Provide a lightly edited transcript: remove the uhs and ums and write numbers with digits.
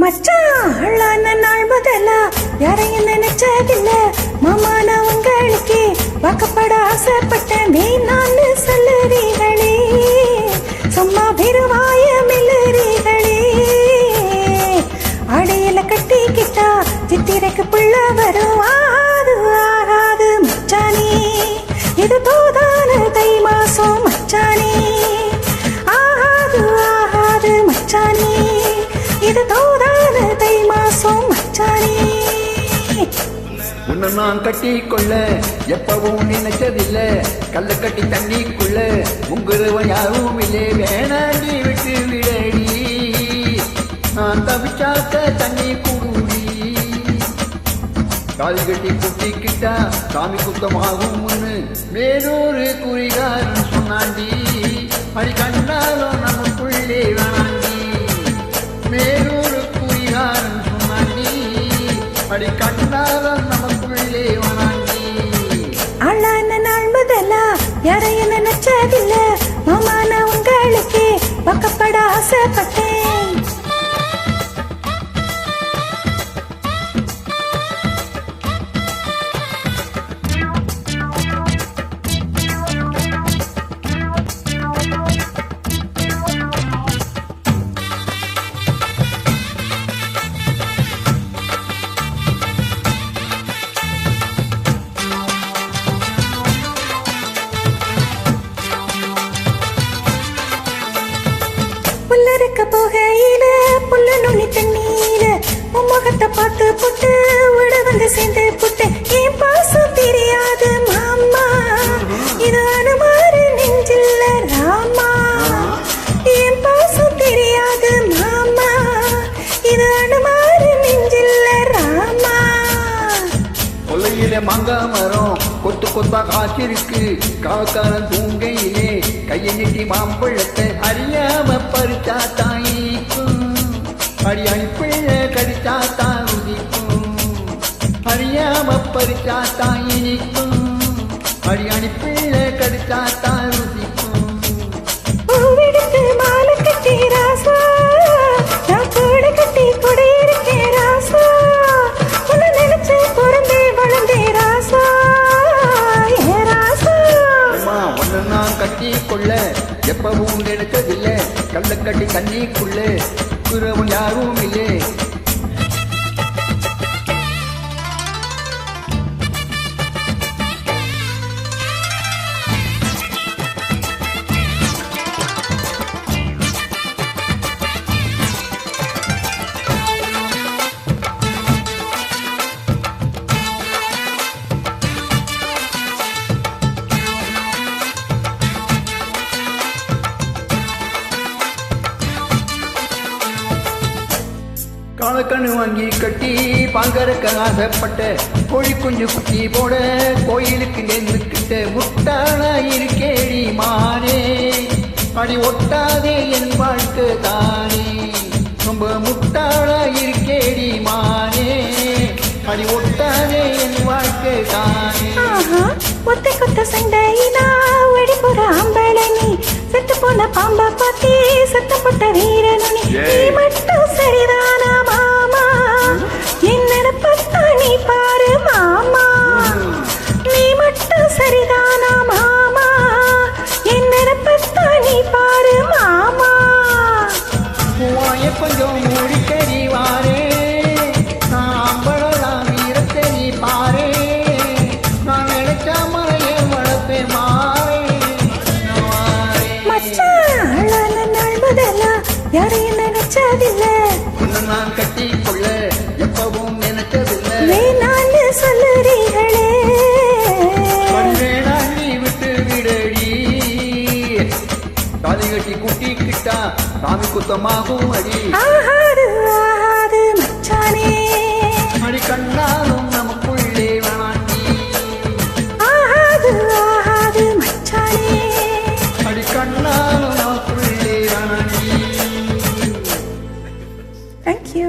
மச்சான் நாள் முதல்ல யாரையும் நினைச்சதில்ல மாமா, நான் உங்களுக்கு வாக்கப்பட ஆசைப்பட்டேன். வேணான்னு சொல்லுறீங்களே, சும்மா பெருவாய மில்லுறீங்களே. அடையில கட்டிக்கிட்டா சித்திரைக்கு புள்ள வரும். ஆகாது ஆகாது மச்சானே, இது தோதான தை மாசம் மச்சானே. ஆகாது ஆகாது மச்சானே, இது தோதான தை மாசம் மச்சானே. உன்னை நான் கட்டிக்கொள்ள எப்பவும் நினைச்சதில்ல. கல்ல கட்டி தண்ணிக்குள்ள உங்குறவன் யாரும் இல்லை. வேணாண்டி விட்டு விடடி, நான் தவிச்சாக்க தண்ணி குடுடி. கால் கட்டி குட்டிக்கிட்டா சாமி குத்தமாகும் முன்னு வேறொரு குறிகாரன் சொன்னாண்டி. அது கண்டாலும் நமக்குள்ளே வேணாண்டி. வேறொரு குறிகாரன் சொன்னாண்டி, அது கண்டாலும் நமக்குள்ளே வேணாண்டி. அழான நாள் முதல்ல யாரையும் நினைச்சதில்ல மாமா, நான் உங்களுக்கு வாக்கப்பட ஆசைப்பட்டேன். புல்லறுக்க போகையில புல்ல நுனி தண்ணீர உன் முகத்தை பார்த்து புட்டு விட வந்து சேர்ந்து புட்டு. என் பாசம் தெரியாது மாமா, இது அனுமாறு நெஞ்சில்ல ராமா. என் பாசம் தெரியாது மாமா, இது அனுமாறு நெஞ்சில்ல ராமா. கொல்லையில மாங்கா மரம் கொத்து கொத்தா காய்ச்சிருக்கு. காக்காரன் தூங்கையிலே கையை நீட்டி மாம்பழத்தை அறியாம பறிச்சா தாயிக்கும். அடி அணிப்பிள்ள கடிச்சா தான் உதிக்கும். அறியாம பறிச்சா தாயினிக்கும். அடி அணிப்பிள்ள கடிச்சா தான் உதிக்கும். பூவெடுத்து மாலை கட்டி ராசா, நான் கூட கட்டி கொடியிருக்கேன் ராசா. உன்னை நினைச்சு பிறந்தே வளர்ந்தே ராசா, ஏ ராசா. உன்னை நான் கட்டிக்கொள்ள எப்பவும் நினைச்சதில்ல. கல்ல கட்டி தண்ணிக்குள்ள குறவன் யாரும் இல்லை. காலக்கண்ணு வாங்கி கட்டி பாங்கறக்க ஆசைப்பட்ட கோழி குஞ்சு குட்டி போட கோயிலுக்கு நெருக்கிட்ட முட்டாளா இருக்கேடி மானே. அடி ஒட்டாதே என் வாழ்க்கை தானே, ரொம்ப முட்டாளா இருக்கேடி மானே. அடி ஒட்டாதே என் வாழ்க்கை தானே. ஒத்தை கொத்த சண்டையினா வெடி போற ஆம்பளை நீ, செத்து போன பாம்பா பாத்தி சத்தப்பட்ட வீரனு நீ. நீ மட்டும் சரிதானா மாமா, என் நினைப்பத்தா நீ பாரு மாமா. நீ மட்டும் சரிதானா மாமா, என் நினைப்பத்தா நீ பாரு மாமா. வாய கொஞ்சம் மூடிக்கடி வாரே, நான் அம்பளலாம் வீரத்தை நீ பாரே. நான் நினைச்சா மலையை வளர்ப்பேன் மாறே. மச்சான் நாள் முதல்ல யாரையும் நினைச்சதில்ல. உன்னை நான் கட்டிக்கொள்ள எப்பவும் நினைச்சதில்லை. வேணான்னு சொல்லுறீங்களே, வேணா நீ விட்டு விடடி. தாலி கட்டி குட்டிக்கிட்டா சாமி குத்தமாகும் அடி. ஆகாது ஆகாது மச்சானே, அடி கண்ணாலும் நமக்குள்ளே வேணாண்டி. ஆகாது ஆகாது மச்சானே. தேங்க்யூ